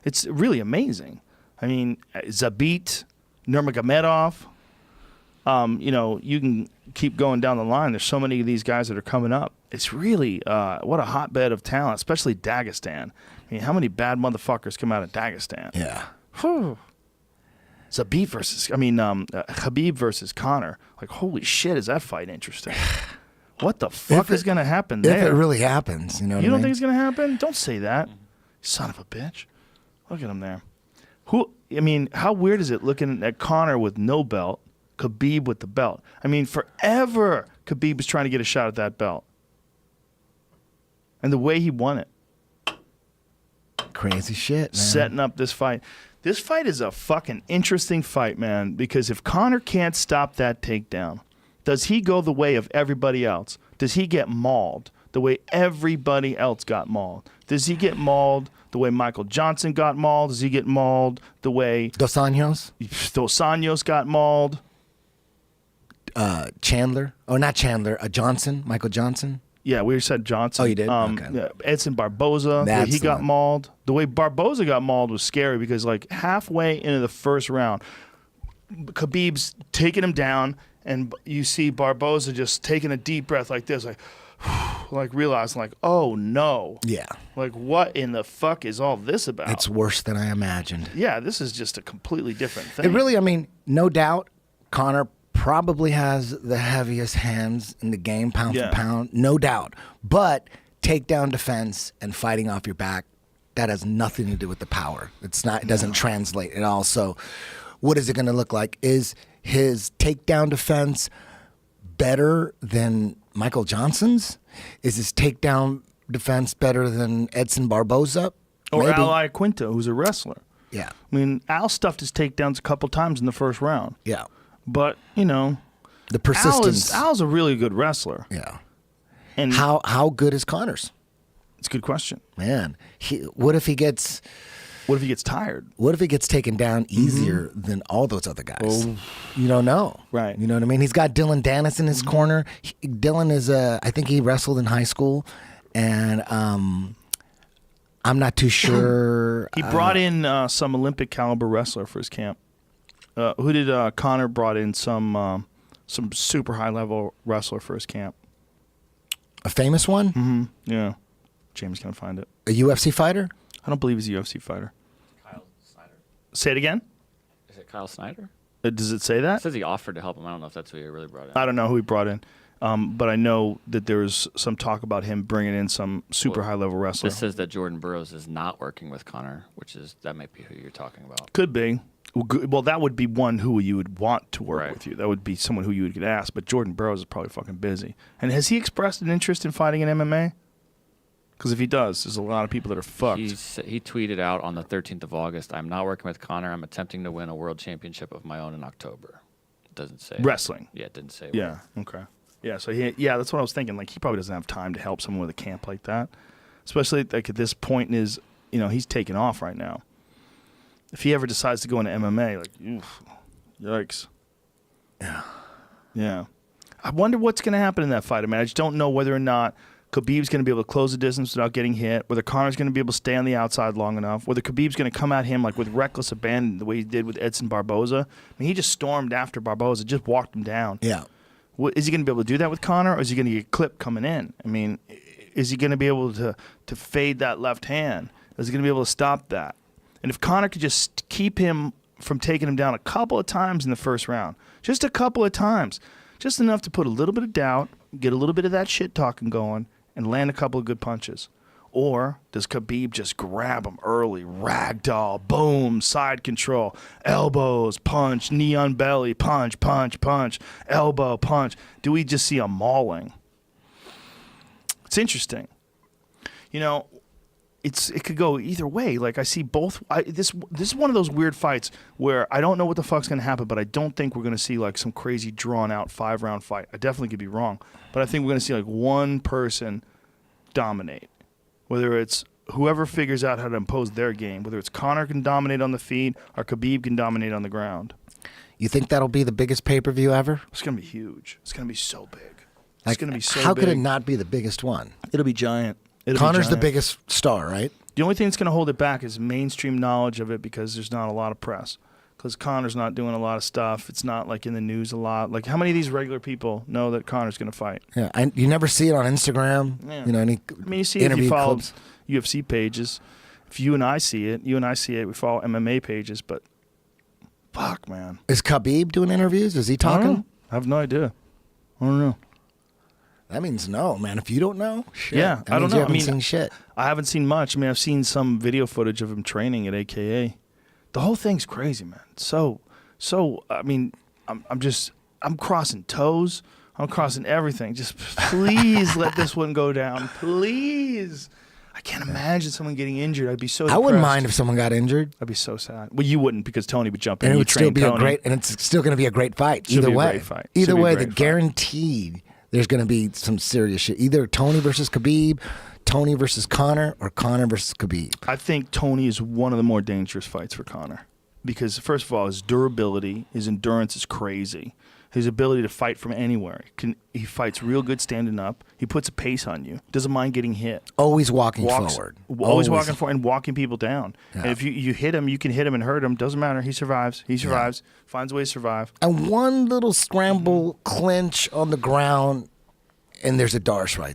It's really amazing. I mean, Zabit, Nurmagomedov. You know, you can keep going down the line. There's so many of these guys that are coming up. It's really what a hotbed of talent, especially Dagestan. I mean, how many bad motherfuckers come out of Dagestan? Yeah. Whew. Khabib versus Conor. Like, holy shit, is that fight interesting? What the fuck is going to happen there? If it really happens, you know what I mean? You don't think it's going to happen? Don't say that. Son of a bitch. Look at him there. How weird is it looking at Conor with no belt, Khabib with the belt? I mean, forever Khabib was trying to get a shot at that belt. And the way he won it. Crazy shit, man. Setting up this fight. This fight is a fucking interesting fight, man, because if Conor can't stop that takedown, does he go the way of everybody else? Does he get mauled the way everybody else got mauled? Does he get mauled the way Michael Johnson got mauled? Does he get mauled the way Dos Anjos got mauled? Chandler. Oh, not Chandler. Johnson. Michael Johnson. Yeah, we said Johnson. Oh, you did? Okay. Yeah, Edson Barboza, the way he got mauled. The way Barboza got mauled was scary because, like, halfway into the first round, Khabib's taking him down, and you see Barboza just taking a deep breath like this, like realizing, like, oh, no. Yeah. Like, what in the fuck is all this about? It's worse than I imagined. Yeah, this is just a completely different thing. It really, I mean, no doubt, Conor probably has the heaviest hands in the game, pound for pound, no doubt. But takedown defense and fighting off your back, that has nothing to do with the power. It's not. It doesn't translate at all. So, what is it going to look like? Is his takedown defense better than Michael Johnson's? Is his takedown defense better than Edson Barboza? Or Maybe. Al Iaquinta, who's a wrestler. Yeah. I mean, Al stuffed his takedowns a couple times in the first round. Yeah. But, you know, the persistence. Al's a really good wrestler. Yeah. And how good is Conor's? It's a good question. Man, what if he gets tired? What if he gets taken down easier than all those other guys? Oh. You don't know. Right. You know what I mean? He's got Dylan Dennis in his corner. Dylan is I think he wrestled in high school, and I'm not too sure. He brought in some Olympic caliber wrestler for his camp. Who did Conor brought in some super high level wrestler for his camp? A famous one? Mm-hmm. Yeah. James can find it. A UFC fighter? I don't believe he's a UFC fighter. Kyle Snyder. Say it again? Is it Kyle Snyder? Does it say that? It says he offered to help him. I don't know if that's who he really brought in. I don't know who he brought in. But I know that there was some talk about him bringing in some super high level wrestler. This says that Jordan Burroughs is not working with Conor, that might be who you're talking about. Could be. Well, that would be one who you would want to work Right. with you. That would be someone who you could ask. But Jordan Burroughs is probably fucking busy. And has he expressed an interest in fighting in MMA? Because if he does, there's a lot of people that are fucked. He tweeted out on the 13th of August, "I'm not working with Conor. I'm attempting to win a world championship of my own in October." It doesn't say. Wrestling. Yeah, it didn't say. Yeah, okay. Yeah, so that's what I was thinking. Like, he probably doesn't have time to help someone with a camp like that. Especially like at this point in his, he's taking off right now. If he ever decides to go into MMA, like, oof, yikes. Yeah. Yeah. I wonder what's going to happen in that fight. I mean, I just don't know whether or not Khabib's going to be able to close the distance without getting hit, whether Conor's going to be able to stay on the outside long enough, whether Khabib's going to come at him like with reckless abandon the way he did with Edson Barboza. I mean, he just stormed after Barboza, just walked him down. Yeah. Is he going to be able to do that with Conor, or is he going to get clipped coming in? I mean, is he going to be able to fade that left hand? Is he going to be able to stop that? And if Conor could just keep him from taking him down a couple of times in the first round, just a couple of times, just enough to put a little bit of doubt, get a little bit of that shit talking going, and land a couple of good punches. Or does Khabib just grab him early, ragdoll, boom, side control, elbows, punch, knee on belly, punch, punch, punch, elbow, punch? Do we just see a mauling? It's interesting. It could go either way. Like, I see both. This is one of those weird fights where I don't know what the fuck's going to happen, but I don't think we're going to see like some crazy drawn-out 5-round fight. I definitely could be wrong, but I think we're going to see like one person dominate. Whether it's whoever figures out how to impose their game, whether it's Conor can dominate on the feet or Khabib can dominate on the ground. You think that'll be the biggest pay-per-view ever? It's going to be huge. It's going to be so big. It's Like, going to be so how big. could it not be the biggest one? It'll be giant. Connor's the biggest star, right? The only thing that's going to hold it back is mainstream knowledge of it because there's not a lot of press. Because Conor's not doing a lot of stuff. It's not like in the news a lot. Like how many of these regular people know that Conor's going to fight? Yeah, you never see it on Instagram. Yeah. You know, any You see it if interview you follow clips. UFC pages. If you and I see it, we follow MMA pages, but fuck, man. Is Khabib doing interviews? Is he I don't talking? know. I have no idea. I don't know. That means no, man. If you don't know, shit. Yeah, that I don't means know. You haven't I mean, seen shit. I haven't seen much. I mean, I've seen some video footage of him training at AKA. The whole thing's crazy, man. So, I mean, I'm crossing toes. I'm crossing everything. Just please let this one go down. Please. I can't imagine someone getting injured. I'd be so I wouldn't depressed. mind if someone got injured. I'd be so sad. Well, you wouldn't because Tony would jump in. And it You would still train be Tony. a great, and it's still going to be a great fight. Should Either be a way, great fight. either Should be a way, great the fight. guaranteed there's going to be some serious shit. Either Tony versus Khabib, Tony versus Conor, or Conor versus Khabib. I think Tony is one of the more dangerous fights for Conor because, first of all, his durability, his endurance is crazy. His ability to fight from anywhere. He fights real good standing up. He puts a pace on you. Doesn't mind getting hit. Always walking forward. Always walking forward and walking people down. Yeah. And if you hit him, you can hit him and hurt him. Doesn't matter. He survives. He survives. Finds a way to survive. And one little scramble clinch on the ground, and there's a Darce right there.